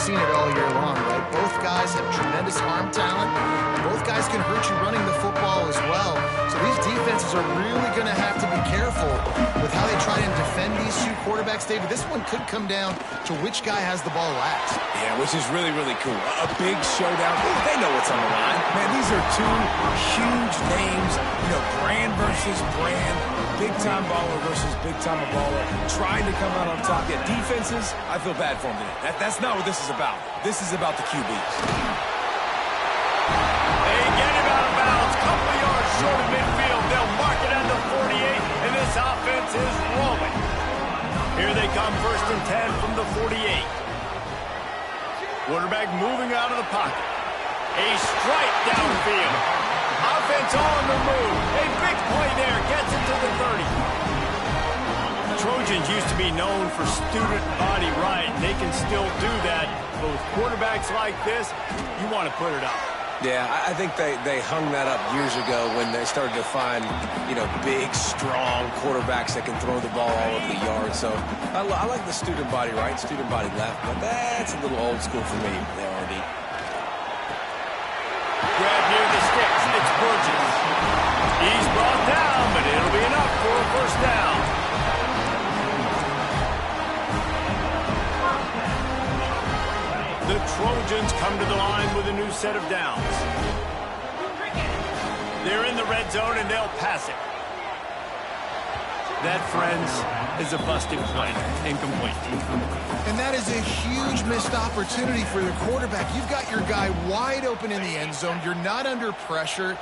seen it all year long, right? Both guys have tremendous arm talent, and both guys can hurt you running the football as well. So these defenses are really going to have to be careful with how they try and defend these two quarterbacks, David. This one could come down to which guy has the ball last. Yeah, which is really, really cool. A big showdown. They know what's on the line. Man, these are two huge names. You know, brand versus brand. Big-time baller versus big-time baller. Trying to come out on top. Yeah, defenses, I feel bad for them today. That's not what this is about. This is about the QBs. They get him out of bounds. Couple of yards short of midfield. They'll mark it at the 48, and this offense is rolling. Here they come, 1st and 10 from the 48. Quarterback moving out of the pocket. A strike downfield. Offense on the move. A big play there. Gets it to the 30. Trojans used to be known for student body right. They can still do that. But with quarterbacks like this, you want to put it up. Yeah, I think they hung that up years ago when they started to find, you know, big, strong quarterbacks that can throw the ball all over the yard. So I like the student body right, student body left, but that's a little old school for me, the RD. Grab near the sticks. It's Burgess. He's brought down, but it'll be enough for a 1st down. The Trojans come to the line with a new set of downs. They're in the red zone, and they'll pass it. That, friends, is a busted play. Incomplete. And that is a huge missed opportunity for the quarterback. You've got your guy wide open in the end zone. You're not under pressure.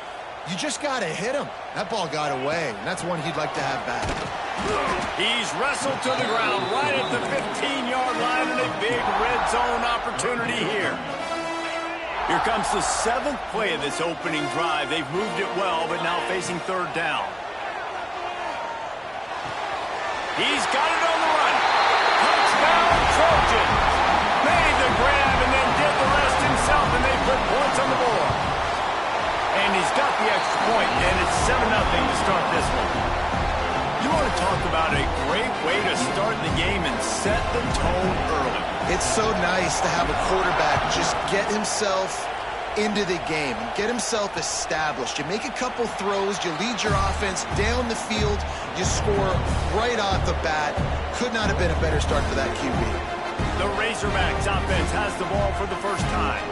You just got to hit him. That ball got away, and that's one he'd like to have back. He's wrestled to the ground right at the 15-yard line, and a big red zone opportunity here. Here comes the 7th play of this opening drive. They've moved it well, but now facing 3rd down. He's got it on the run. Touchdown, Trojans. Made the grab and then did the rest himself, and they put points on the board. And he's got the extra point, and it's 7-0 to start this one. You want to talk about a great way to start the game and set the tone early. It's so nice to have a quarterback just get himself into the game, get himself established. You make a couple throws, you lead your offense down the field, you score right off the bat. Could not have been a better start for that QB. The Razorbacks offense has the ball for the 1st time.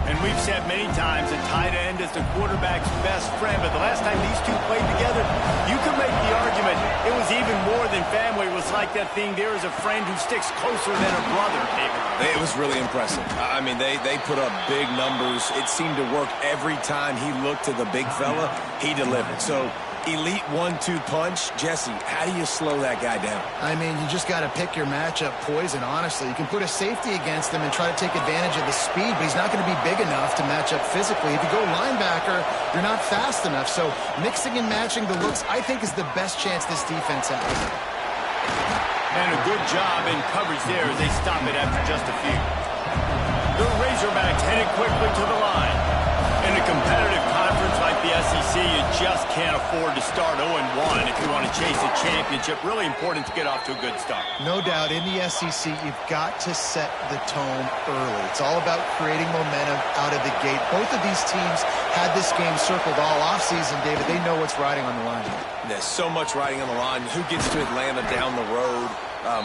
And we've said many times a tight end is the quarterback's best friend, but the last time these two played together, you could make the argument it was even more than family. It was like that thing, there is a friend who sticks closer than a brother, David. It was really impressive. I mean, they put up big numbers. It seemed to work every time he looked to the big fella, he delivered. So elite 1-2 punch. Jesse, how do you slow that guy down? I mean, you just got to pick your matchup poison, honestly. You can put a safety against him and try to take advantage of the speed, but he's not going to be big enough to match up physically. If you go linebacker, you're not fast enough. So mixing and matching the looks, I think, is the best chance this defense has. And a good job in coverage there as they stop it after just a few. The Razorbacks headed quickly to the line. In a competitive conference like the SEC, you just can't afford to start 0-1 if you want to chase a championship. Really important to get off to a good start. No doubt, in the SEC, you've got to set the tone early. It's all about creating momentum out of the gate. Both of these teams had this game circled all offseason, David. They know what's riding on the line. There's so much riding on the line. Who gets to Atlanta down the road?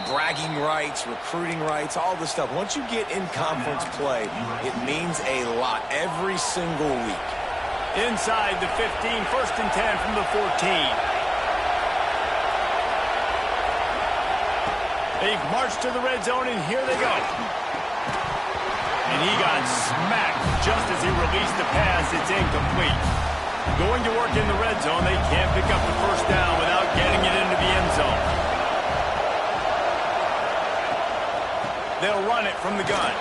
Bragging rights, recruiting rights, all this stuff. Once you get in conference play, it means a lot every single week. Inside the 15, 1st and 10 from the 14. They've marched to the red zone, and here they go. And he got smacked just as he released the pass. It's incomplete. Going to work in the red zone, they can't pick up the 1st down without getting it into the end zone. They'll run it from the gun.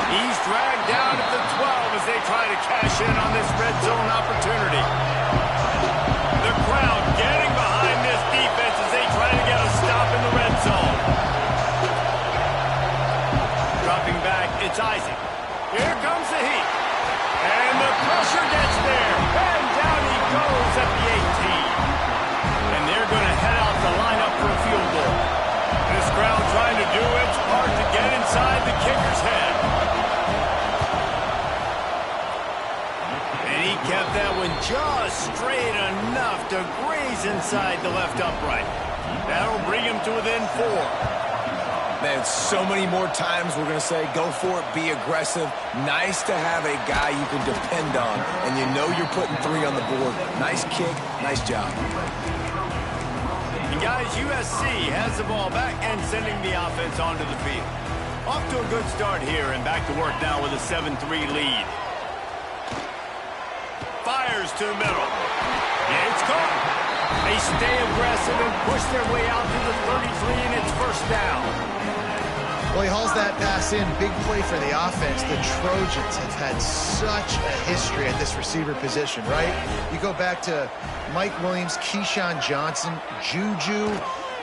He's dragged down at the 12 as they try to cash in on this red zone opportunity. The crowd getting behind this defense as they try to get a stop in the red zone. Dropping back, it's Isaac. Here comes the heat. And the pressure gets there. And down he goes at the 18. And they're going to head out the lineup for a field goal. This crowd trying to do its part to get inside the kicker's head. inside the left upright. That'll bring him to within 4. Man, so many more times we're going to say, go for it, be aggressive. Nice to have a guy you can depend on, and you know you're putting 3 on the board. Nice kick, nice job. And guys, USC has the ball back and sending the offense onto the field. Off to a good start here and back to work now with a 7-3 lead. Fires to the middle. It's caught. They stay aggressive and push their way out to the 33, and it's first down. Well, he hauls that pass in. Big play for the offense. The Trojans have had such a history at this receiver position, right? You go back to Mike Williams, Keyshawn Johnson, Juju,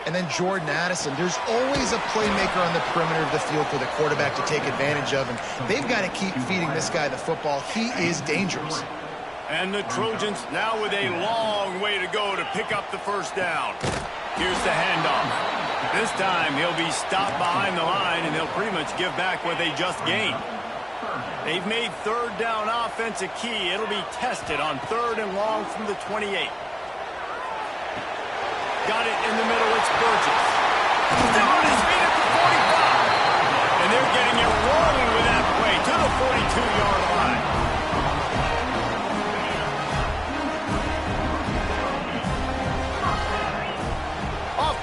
and then Jordan Addison. There's always a playmaker on the perimeter of the field for the quarterback to take advantage of, and they've got to keep feeding this guy the football. He is dangerous. And the Trojans now with a long way to go to pick up the first down. Here's the handoff. This time he'll be stopped behind the line, and they'll pretty much give back what they just gained. They've made third down offense a key. It'll be tested on 3rd and long from the 28. Got it in the middle. It's Burgess. Still on his feet at the 45. And they're getting it rolling with that play to the 42-yard line.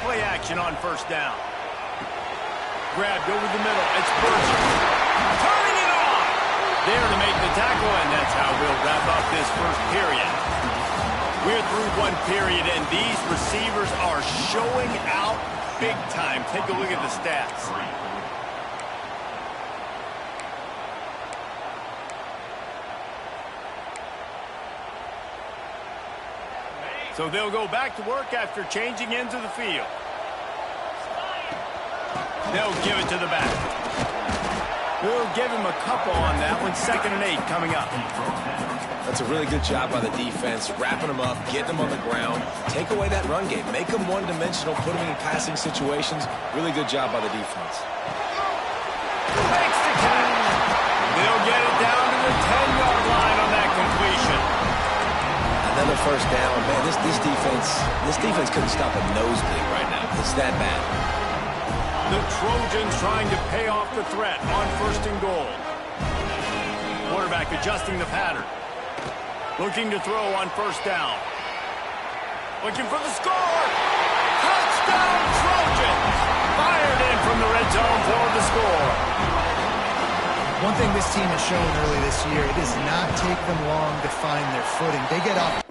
Play action on first down. Grabbed over the middle. It's Burgess. Turning it on. There to make the tackle, and that's how we'll wrap up this first period. We're through one period, and these receivers are showing out big time. Take a look at the stats. So they'll go back to work after changing into the field. They'll give it to the back. We'll give him a couple on that one. 2nd and 8 coming up. That's a really good job by the defense, wrapping them up, getting them on the ground. Take away that run game. Make them one-dimensional, put them in passing situations. Really good job by the defense. Makes the catch. They'll get it down to the 10-yard line on that completion. Another first down. Man, this defense couldn't stop a nosebleed right now. It's that bad. The Trojans trying to pay off the threat on 1st and goal. Quarterback adjusting the pattern. Looking to throw on 1st down. Looking for the score. Touchdown Trojans. Fired in from the red zone for the score. One thing this team has shown early this year, it does not take them long to find their footing. They get off.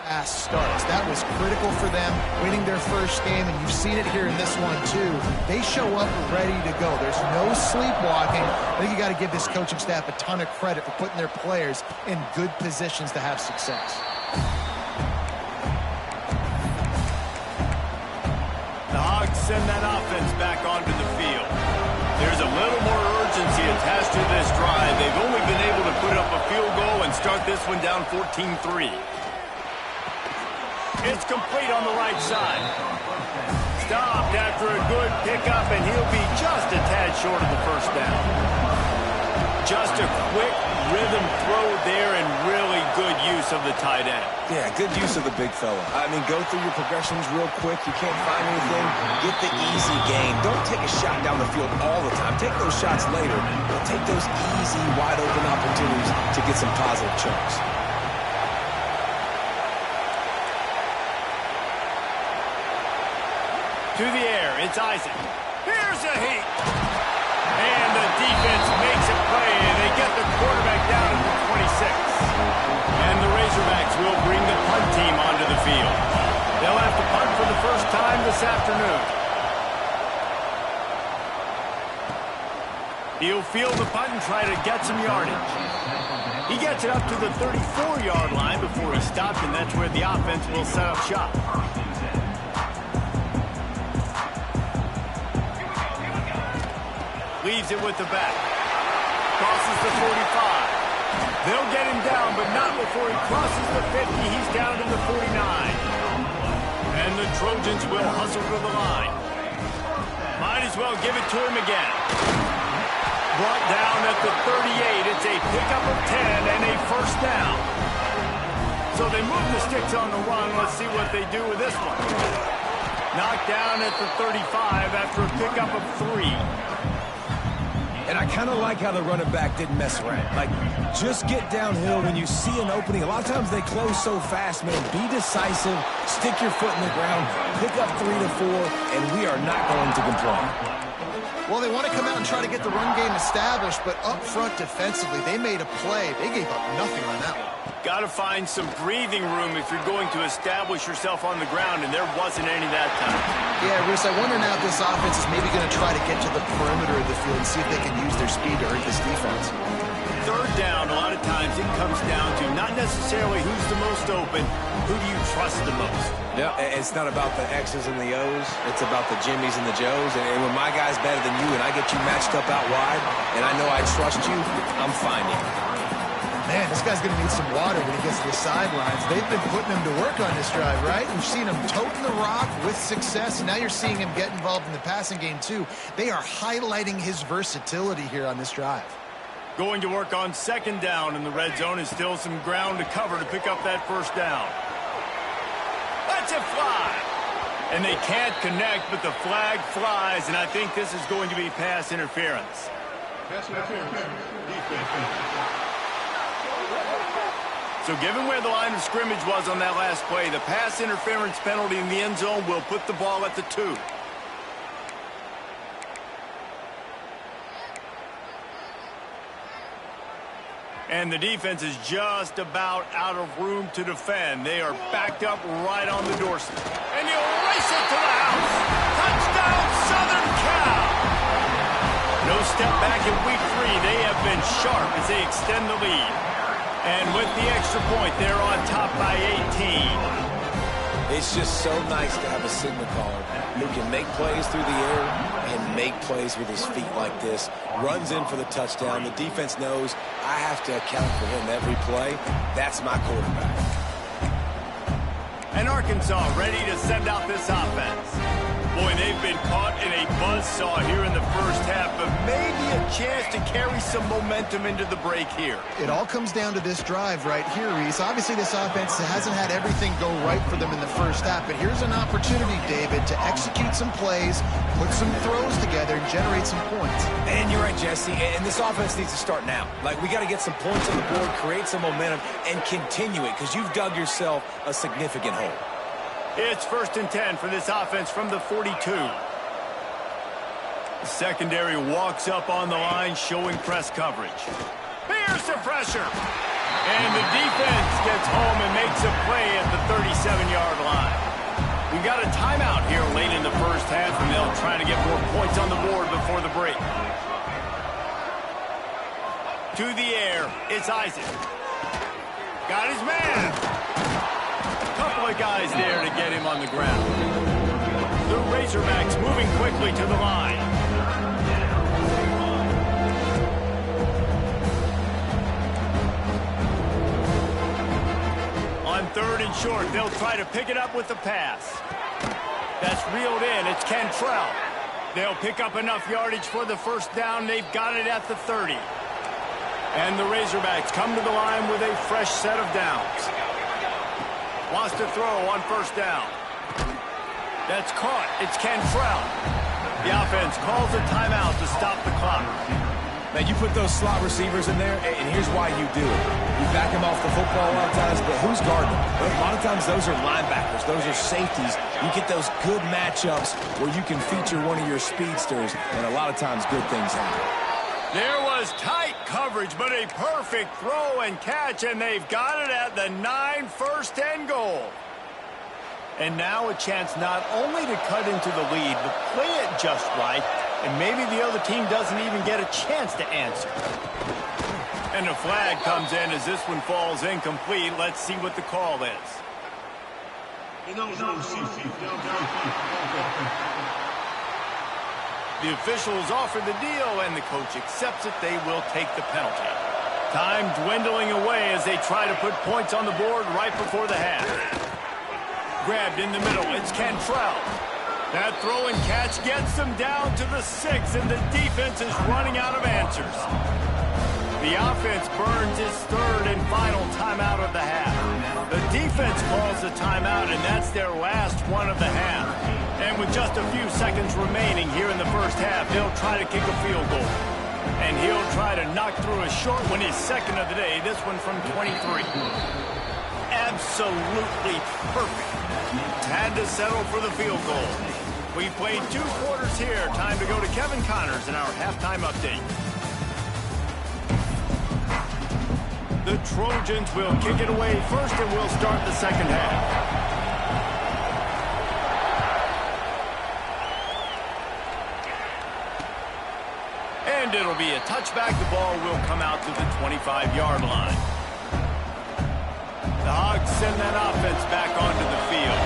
Fast starts. That was critical for them, winning their first game, and you've seen it here in this one too. They show up ready to go. There's no sleepwalking. I think you got to give this coaching staff a ton of credit for putting their players in good positions to have success. The Hogs send that offense back onto the field. There's a little more urgency attached to this drive. They've only been able to put up a field goal and start this one down 14-3. It's complete on the right side. Stopped after a good pickup, and he'll be just a tad short of the first down. Just a quick rhythm throw there and really good use of the tight end. Yeah, good use of the big fella. I mean, go through your progressions real quick. You can't find anything. Get the easy gain. Don't take a shot down the field all the time. Take those shots later, but take those easy, wide-open opportunities to get some positive chunks. To the air, it's Isaac. Here's a heat. And the defense makes a play, and they get the quarterback down at the 26. And the Razorbacks will bring the punt team onto the field. They'll have to punt for the first time this afternoon. He'll field the punt and try to get some yardage. He gets it up to the 34-yard line before he stopped, and that's where the offense will set up shop. Leaves it with the back. Crosses the 45. They'll get him down, but not before he crosses the 50. He's down to the 49. And the Trojans will hustle to the line. Might as well give it to him again. Brought down at the 38. It's a pickup of 10 and a first down. So they move the sticks on the run. Let's see what they do with this one. Knocked down at the 35 after a pickup of 3. And I kind of like how the running back didn't mess around. Like, just get downhill when you see an opening. A lot of times they close so fast, man. Be decisive, stick your foot in the ground, pick up 3 to 4, and we are not going to complain. Well, they want to come out and try to get the run game established, but up front defensively, they made a play. They gave up nothing on that one. Got to find some breathing room if you're going to establish yourself on the ground, and there wasn't any that time. Yeah, Reese, I wonder now if this offense is maybe going to try to get to the perimeter of the field and see if they can use their speed to hurt this defense. Third down, a lot of times it comes down to not necessarily who's the most open, who do you trust the most? Yeah, it's not about the X's and the O's. It's about the Jimmys and the Joes. And when my guy's better than you and I get you matched up out wide, and I know I trust you, I'm finding it. Man, this guy's going to need some water when he gets to the sidelines. They've been putting him to work on this drive, right? We've seen him toting the rock with success, and now you're seeing him get involved in the passing game, too. They are highlighting his versatility here on this drive. Going to work on second down in the red zone, and still some ground to cover to pick up that first down. Let's it fly! And they can't connect, but the flag flies, and I think this is going to be pass interference. Pass interference. So given where the line of scrimmage was on that last play, the pass interference penalty in the end zone will put the ball at the 2. And the defense is just about out of room to defend. They are backed up right on the doorstep. And he'll race it to the house. Touchdown, Southern Cal! No step back in week 3. They have been sharp as they extend the lead. And with the extra point, they're on top by 18. It's just so nice to have a signal caller who can make plays through the air and make plays with his feet like this. Runs in for the touchdown. The defense knows I have to account for him every play. That's my quarterback. And Arkansas ready to send out this offense. Boy, they've been caught in a buzzsaw here in the first half, but maybe a chance to carry some momentum into the break here. It all comes down to this drive right here, Reese. Obviously, this offense hasn't had everything go right for them in the first half, but here's an opportunity, David, to execute some plays, put some throws together, and generate some points. And you're right, Jesse, and this offense needs to start now. Like, we got to get some points on the board, create some momentum, and continue it, because you've dug yourself a significant hole. It's 1st and 10 for this offense from the 42. The secondary walks up on the line, showing press coverage. Here's the pressure. And the defense gets home and makes a play at the 37-yard line. We got a timeout here late in the first half, and they'll try to get more points on the board before the break. To the air, it's Isaac. Got his man. Couple of guys there to get him on the ground. The Razorbacks moving quickly to the line. On 3rd and short, they'll try to pick it up with the pass. That's reeled in. It's Cantrell. They'll pick up enough yardage for the first down. They've got it at the 30. And the Razorbacks come to the line with a fresh set of downs. Wants to throw on 1st down. That's caught. It's Cantrell. The offense calls a timeout to stop the clock. Now, you put those slot receivers in there, and here's why you do it. You back them off the football a lot of times, but who's guarding them? A lot of times, those are linebackers. Those are safeties. You get those good matchups where you can feature one of your speedsters, and a lot of times, good things happen. There was tight coverage, but a perfect throw and catch, and they've got it at the 9, 1st and goal. And now a chance not only to cut into the lead, but play it just right and maybe the other team doesn't even get a chance to answer. And the flag comes in as this one falls incomplete. Let's see what the call is. The officials offer the deal, and the coach accepts it. They will take the penalty. Time dwindling away as they try to put points on the board right before the half. Grabbed in the middle, it's Cantrell. That throw and catch gets them down to the 6, and the defense is running out of answers. The offense burns its third and final timeout of the half. The defense calls the timeout, and that's their last one of the half. And with just a few seconds remaining here in the first half, they'll try to kick a field goal. And he'll try to knock through a short one, his second of the day, this one from 23. Absolutely perfect. Had to settle for the field goal. We played 2 quarters here. Time to go to Kevin Connors in our halftime update. The Trojans will kick it away first, and we'll start the second half. And it'll be a touchback. The ball will come out to the 25-yard line. The Hogs send that offense back onto the field.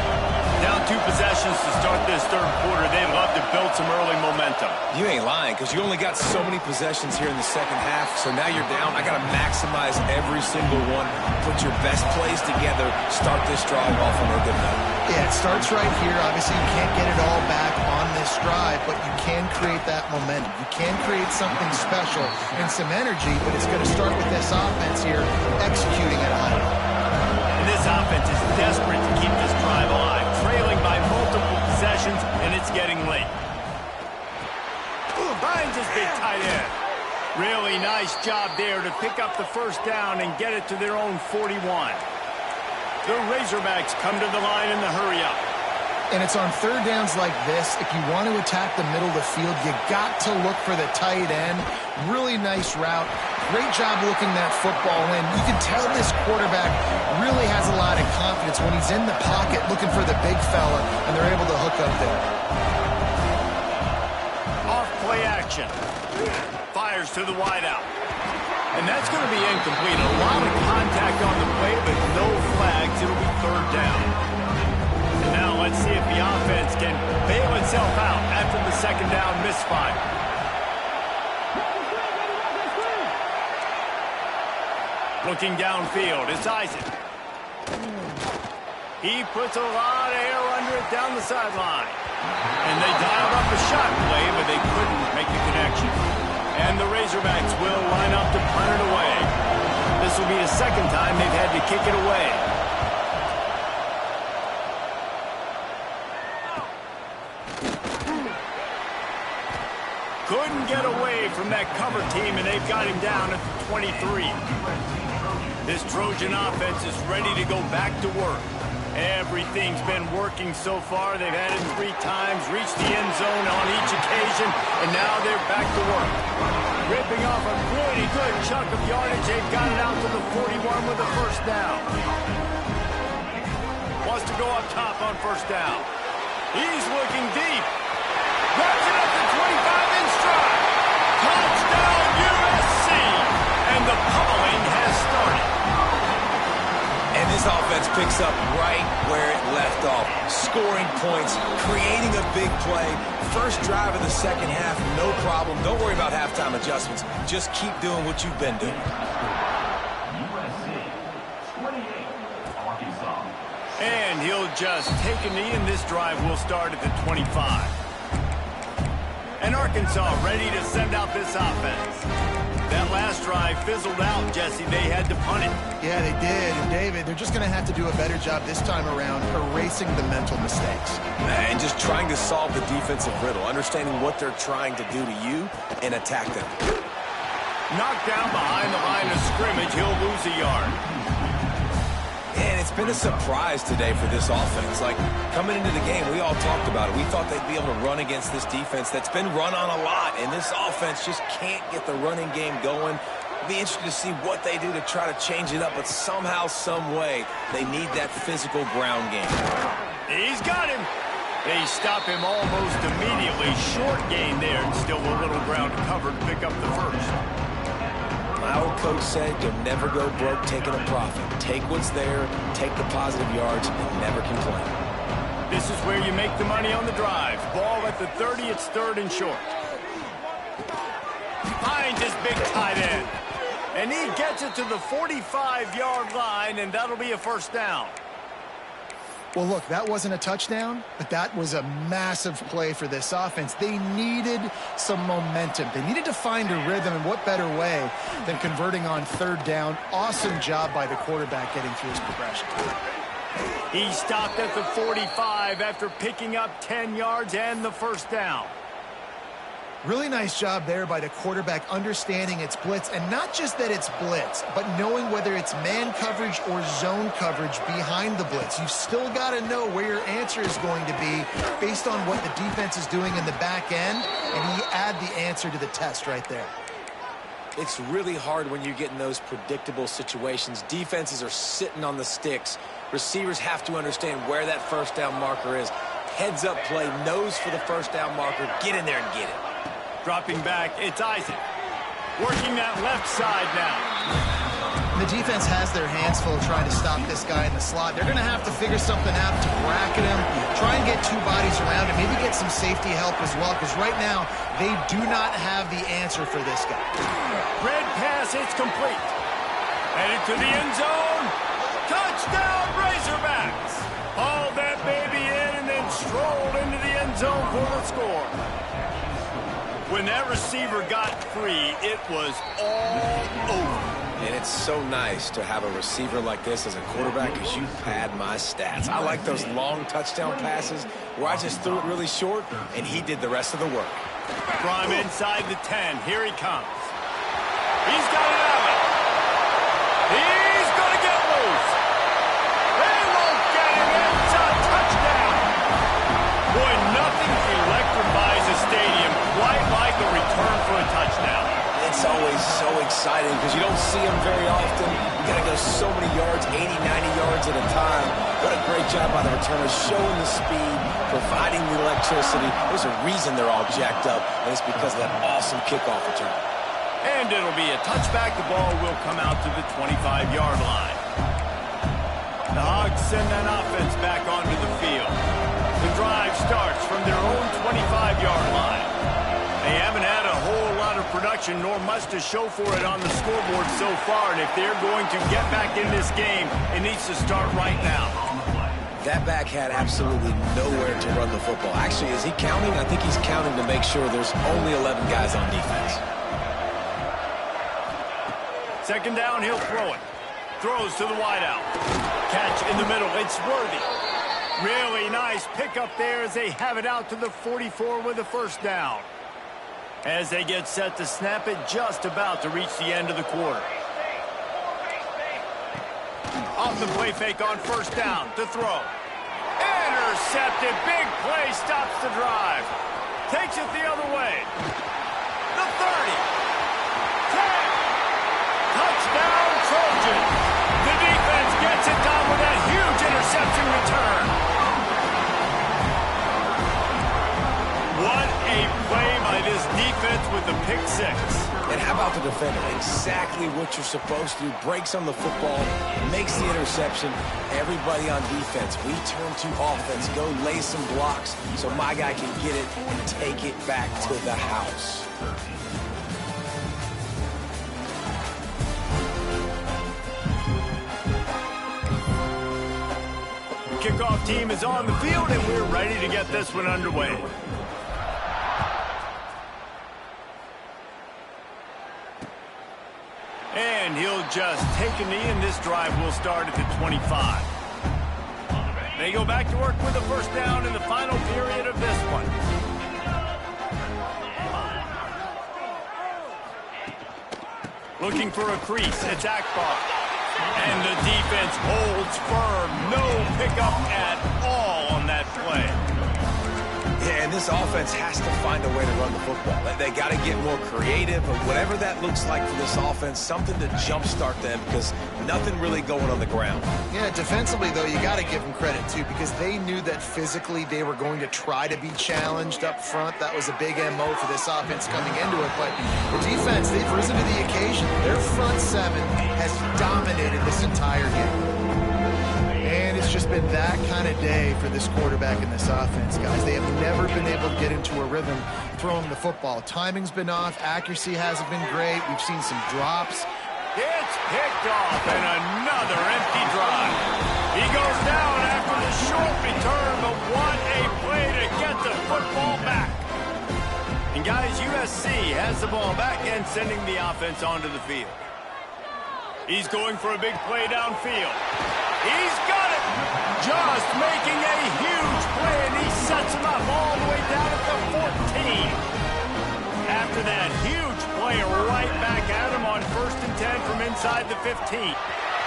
Down 2 possessions to start this third quarter. They'd love to build some early momentum. You ain't lying, because you only got so many possessions here in the second half, so now you're down. I got to maximize every single one. Put your best plays together. Start this drive off on a good note. Yeah, it starts right here. Obviously, you can't get it all back on this drive, but you can create that momentum. You can create something special and some energy, but it's going to start with this offense here executing at a high level. And this offense is desperate to keep this drive alive, trailing by multiple possessions, and it's getting late. Finds his big tight end. Really nice job there to pick up the first down and get it to their own 41. The Razorbacks come to the line in the hurry-up. And it's on third downs like this. If you want to attack the middle of the field, you got to look for the tight end. Really nice route. Great job looking that football in. You can tell this quarterback really has a lot of confidence when he's in the pocket looking for the big fella, and they're able to hook up there. Off play action. Fires to the wideout. And that's going to be incomplete. A lot of contact on the play, but no flags. It'll be third down. And now let's see if the offense can bail itself out after the second down misfire. Looking downfield, it's Isaac. He puts a lot of air under it down the sideline. And they dialed up a shot play, but they couldn't make the connection. And the Razorbacks will line up to punt it away. This will be the second time they've had to kick it away. Couldn't get away from that cover team, and they've got him down at the 23. This Trojan offense is ready to go back to work. Everything's been working so far. They've had it 3 times, reached the end zone on each occasion, and now they're back to work. Ripping off a pretty good chunk of yardage. They've got it out to the 41 with a first down. Wants to go up top on first down. He's looking deep. Grabs it up to 25 in stride. Touchdown USC. And the pummeling has started. And this offense picks up right where it left off. Scoring points, creating a big play. First drive of the second half, no problem. Don't worry about halftime adjustments. Just keep doing what you've been doing. And he'll just take a knee, and this drive will start at the 25. And Arkansas ready to send out this offense. That last drive fizzled out, Jesse. They had to punt it. Yeah, they did. And, David, they're just going to have to do a better job this time around erasing the mental mistakes. And just trying to solve the defensive riddle, understanding what they're trying to do to you and attack them. Knocked down behind the line of scrimmage. He'll lose a yard. And it's been a surprise today for this offense. Like, coming into the game, we all talked about it. We thought they'd be able to run against this defense that's been run on a lot, and this offense just can't get the running game going. It'll be interesting to see what they do to try to change it up, but somehow, some way, they need that physical ground game. He's got him. They stop him almost immediately. Short gain there, and still a little ground to cover to pick up the first. My old coach said you'll never go broke taking a profit. Take what's there, take the positive yards, and never complain. This is where you make the money on the drive. Ball at the 30, it's 3rd and short. Finds his big tight end. And he gets it to the 45-yard line, and that'll be a first down. Well, look, that wasn't a touchdown, but that was a massive play for this offense. They needed some momentum. They needed to find a rhythm, and what better way than converting on 3rd down. Awesome job by the quarterback getting through his progression. He stopped at the 45 after picking up 10 yards and the first down. Really nice job there by the quarterback understanding it's blitz, and not just that it's blitz, but knowing whether it's man coverage or zone coverage behind the blitz. You've still got to know where your answer is going to be based on what the defense is doing in the back end, and you add the answer to the test right there. It's really hard when you get in those predictable situations. Defenses are sitting on the sticks. Receivers have to understand where that first down marker is. Heads up play, nose for the first down marker. Get in there and get it. Dropping back, it's Isaac. Working that left side now. The defense has their hands full trying to stop this guy in the slot. They're going to have to figure something out to bracket him, try and get 2 bodies around him, maybe get some safety help as well, because right now they do not have the answer for this guy. Red pass, it's complete. Headed to the end zone. Touchdown, Razorbacks. Hauled that baby in and then strolled into the end zone for the score. When that receiver got free, it was all over. And it's so nice to have a receiver like this as a quarterback, because you pad my stats. I like those long touchdown passes where I just threw it really short, and he did the rest of the work. From inside the 10, here he comes. He's got it out. He's going to get loose. They won't get him. It's a touchdown. Boy, nothing electrifies a stadium quite like a return for a touchdown. It's always so exciting because you don't see them very often. You got to go so many yards, 80, 90 yards at a time. What a great job by the returners, showing the speed, providing the electricity. There's a reason they're all jacked up, and it's because of that awesome kickoff return. And it'll be a touchback. The ball will come out to the 25-yard line. The Hogs send that offense back onto the field. The drive starts from their own 25-yard line. They haven't had a whole lot of production, nor much to show for it on the scoreboard so far. And if they're going to get back in this game, it needs to start right now. That back had absolutely nowhere to run the football. Actually, is he counting? I think he's counting to make sure there's only 11 guys on defense. Second down, he'll throw it. Throws to the wideout. Catch in the middle. It's Worthy. Really nice pickup there as they have it out to the 44 with a first down. As they get set to snap it, just about to reach the end of the quarter. Off the play fake on first down to throw. Intercepted. Big play stops the drive. Takes it the other way. The 30. 10. Touchdown, Trojans. The defense gets it done with that huge interception return. What a play by this defense with the pick 6. And how about the defender? Exactly what you're supposed to do. Breaks on the football, makes the interception. Everybody on defense, we turn to offense. Go lay some blocks so my guy can get it and take it back to the house. The kickoff team is on the field, and we're ready to get this one underway. And he'll just take a knee, and this drive will start at the 25. They go back to work with a first down in the final period of this one. Looking for a crease, it's Akbar. And the defense holds firm. No pickup at all on that play. Yeah, and this offense has to find a way to run the football. They got to get more creative, or whatever that looks like for this offense, something to jumpstart them, because nothing really going on the ground. Yeah, defensively, though, you got to give them credit, too, because they knew that physically they were going to try to be challenged up front. That was a big MO for this offense coming into it. But the defense, they've risen to the occasion. Their front seven has dominated this entire game. And it's just been that kind of day for this quarterback and this offense, guys. They have never been able to get into a rhythm throwing the football. Timing's been off. Accuracy hasn't been great. We've seen some drops. It's picked off, and another empty drive. He goes down after the short return, but what a play to get the football back. And guys, USC has the ball back and sending the offense onto the field. He's going for a big play downfield. He's got it! Just making a huge play, and he sets him up all the way down at the 14. After that huge play, right back at him on 1st and 10 from inside the 15.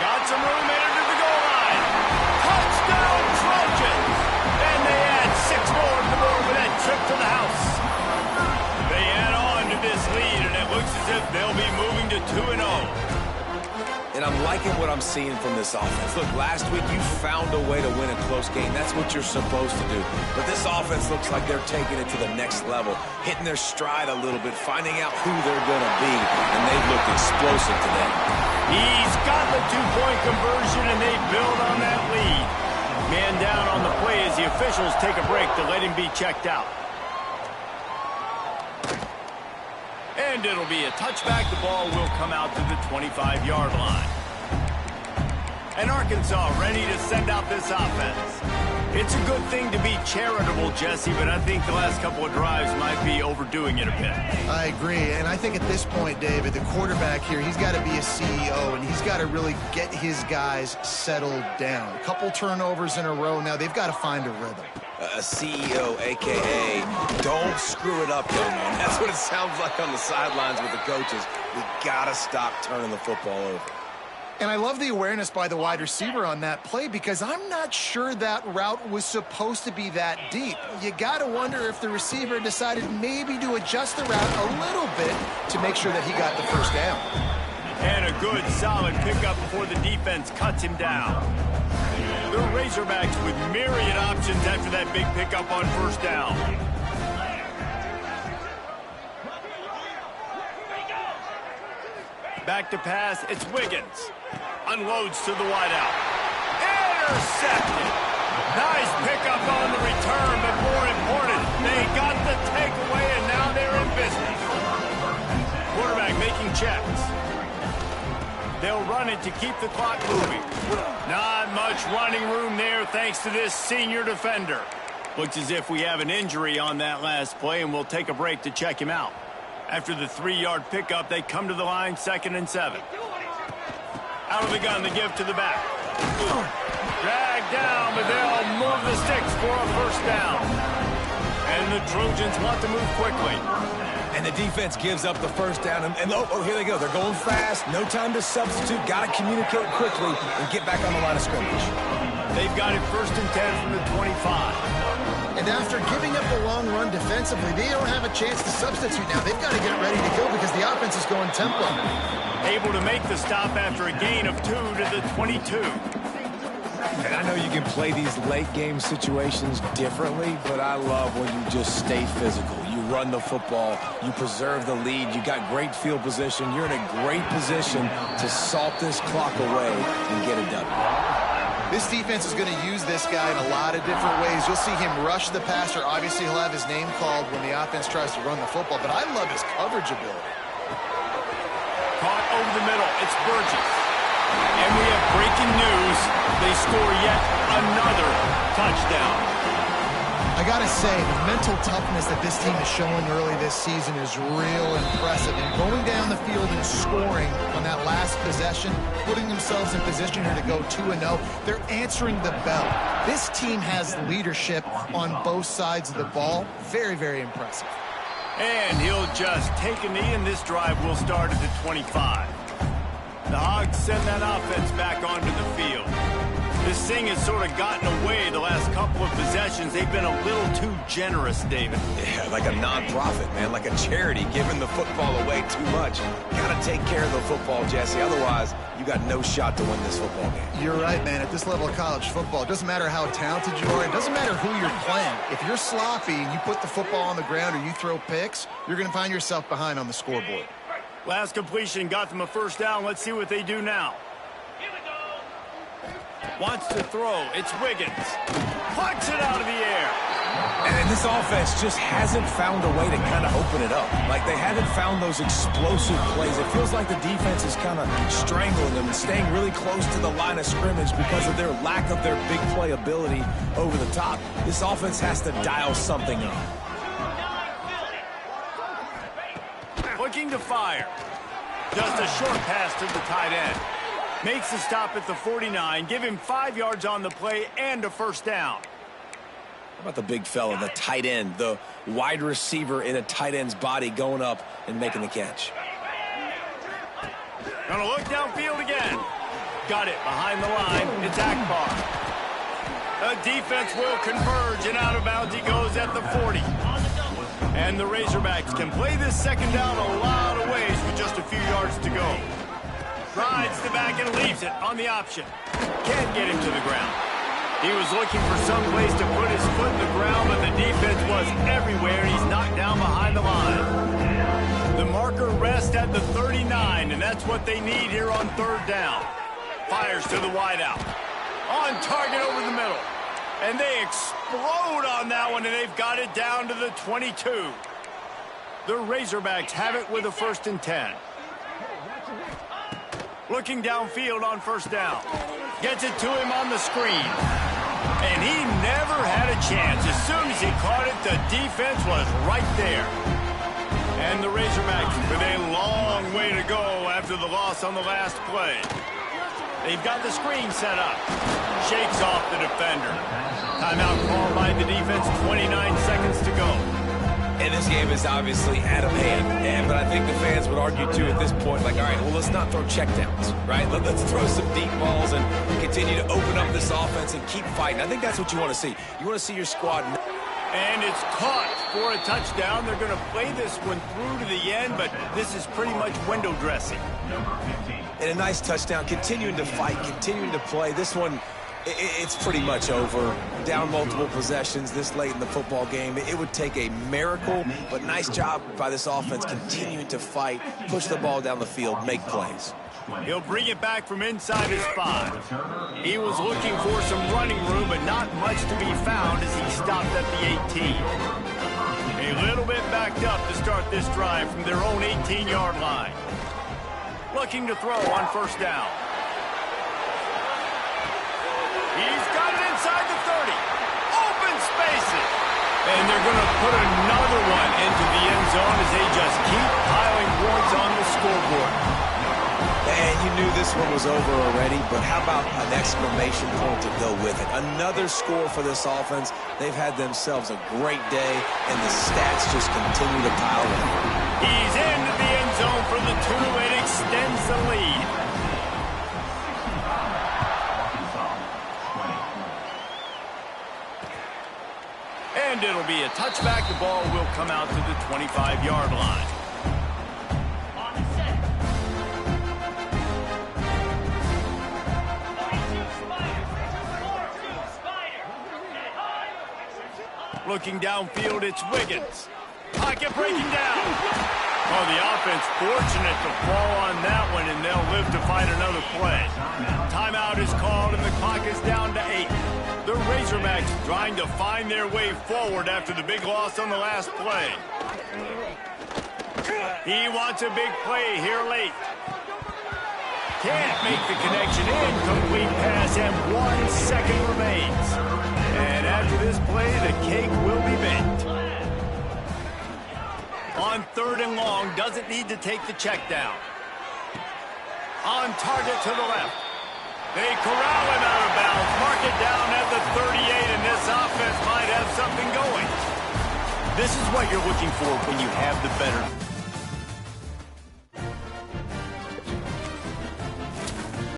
Got some room, entered to the goal line. Touchdown, Trojans! And they add 6 more to the board with that trip to the house. They add on to this lead, and it looks as if they'll be moving to 2-0. And I'm liking what I'm seeing from this offense. Look, last week you found a way to win a close game. That's what you're supposed to do. But this offense looks like they're taking it to the next level, hitting their stride a little bit, finding out who they're going to be, and they look explosive today. He's got the 2-point conversion, and they build on that lead. Man down on the play as the officials take a break to let him be checked out. And it'll be a touchback. The ball will come out to the 25-yard line. And Arkansas ready to send out this offense. It's a good thing to be charitable, Jesse, but I think the last couple of drives might be overdoing it a bit. I agree, and I think at this point, David, the quarterback here, he's got to be a CEO, and he's got to really get his guys settled down. A couple turnovers in a row now. They've got to find a rhythm. A CEO, a.k.a. don't screw it up, young man. That's what it sounds like on the sidelines with the coaches. We got to stop turning the football over. And I love the awareness by the wide receiver on that play, because I'm not sure that route was supposed to be that deep. You got to wonder if the receiver decided maybe to adjust the route a little bit to make sure that he got the first down. And a good, solid pickup before the defense cuts him down. The Razorbacks with myriad options after that big pickup on 1st down. Back to pass, it's Wiggins. Unloads to the wideout. Intercepted. Nice pickup on the return, but more important, they got the takeaway, and now they're in business. Quarterback making checks. They'll run it to keep the clock moving. Not much running room there thanks to this senior defender. Looks as if we have an injury on that last play, and we'll take a break to check him out. After the 3-yard pickup, they come to the line, 2nd and 7. Out of the gun, the give to the back. Dragged down, but they'll move the sticks for a 1st down. And the Trojans want to move quickly. And the defense gives up the 1st down. And oh, here they go. They're going fast. No time to substitute. Got to communicate quickly and get back on the line of scrimmage. They've got it 1st and 10 from the 25. And after giving up a long run defensively, they don't have a chance to substitute now. They've got to get ready to go because the offense is going tempo. Able to make the stop after a gain of 2 to the 22. And I know you can play these late game situations differently, but I love when you just stay physical. You run the football, you preserve the lead, you got great field position, you're in a great position to salt this clock away and get a W. This defense is going to use this guy in a lot of different ways. You'll see him rush the passer. Obviously, he'll have his name called when the offense tries to run the football, but I love his coverage ability. Caught over the middle. It's Burgess. And we have breaking news. They score yet another touchdown. I got to say, the mental toughness that this team is showing early this season is real impressive. And going down the field and scoring on that last possession, putting themselves in position here to go 2-0, they're answering the bell. This team has leadership on both sides of the ball. Very, very impressive. And he'll just take a knee, and this drive will start at the 25. The Hogs send that offense back onto the field. This thing has sort of gotten away the last couple of possessions. They've been a little too generous, David. Yeah, like a non-profit, man, like a charity, giving the football away too much. Got to take care of the football, Jesse. Otherwise, you got no shot to win this football game. You're right, man. At this level of college football, it doesn't matter how talented you are. It doesn't matter who you're playing. If you're sloppy and you put the football on the ground or you throw picks, you're going to find yourself behind on the scoreboard. Last completion got them a first down. Let's see what they do now. Wants to throw. It's Wiggins. Pucks it out of the air. And this offense just hasn't found a way to kind of open it up. Like, they haven't found those explosive plays. It feels like the defense is kind of strangling them and staying really close to the line of scrimmage because of their lack of their big play ability over the top. This offense has to dial something up. Looking to fire. Just a short pass to the tight end. Makes the stop at the 49. Give him 5 yards on the play and a first down. How about the big fella, the tight end, the wide receiver in a tight end's body going up and making the catch? Gonna look downfield again. Got it behind the line. It's Akbar. The defense will converge, and out of bounds he goes at the 40. And the Razorbacks can play this second down a lot of ways with just a few yards to go. Rides the back and leaves it on the option. Can't get him to the ground. He was looking for some place to put his foot in the ground, but the defense was everywhere. He's knocked down behind the line. The marker rests at the 39, and that's what they need here on third down. Fires to the wideout. On target over the middle. And they explode on that one, and they've got it down to the 22. The Razorbacks have it with a 1st and 10. Looking downfield on first down. Gets it to him on the screen. And he never had a chance. As soon as he caught it, the defense was right there. And the Razorbacks with a long way to go after the loss on the last play. They've got the screen set up. Shakes off the defender. Timeout called by the defense, 29 seconds to go. And this game is obviously out of hand. But I think the fans would argue, too, at this point, like, all right, well, let's not throw checkdowns, right? Let's throw some deep balls and continue to open up this offense and keep fighting. I think that's what you want to see. You want to see your squad. And it's caught for a touchdown. They're going to play this one through to the end, but this is pretty much window dressing. And a nice touchdown, continuing to fight, continuing to play. This one, it's pretty much over. Down multiple possessions this late in the football game. It would take a miracle, but nice job by this offense continuing to fight, push the ball down the field, make plays. He'll bring it back from inside his 5. He was looking for some running room, but not much to be found as he stopped at the 18. A little bit backed up to start this drive from their own 18-yard line. Looking to throw on first down. He's got it inside the 30. Open spaces. And they're going to put another one into the end zone as they just keep piling points on the scoreboard. And you knew this one was over already, but how about an exclamation point to go with it? Another score for this offense. They've had themselves a great day, and the stats just continue to pile in. He's into the end zone for the 2. It extends the lead. And it'll be a touchback. The ball will come out to the 25-yard line. Looking downfield, it's Wiggins. Pocket breaking down. Oh, the offense fortunate to fall on that one, and they'll live to fight another play. Timeout is called, and the clock is down to 8. The Razorbacks trying to find their way forward after the big loss on the last play. He wants a big play here late. Can't make the connection. Incomplete pass, and 1 second remains. And after this play, the cake will be baked. On 3rd and long, doesn't need to take the check down. On target to the left. They corral him out of bounds, mark it down at the 38, and this offense might have something going. This is what you're looking for when you have the better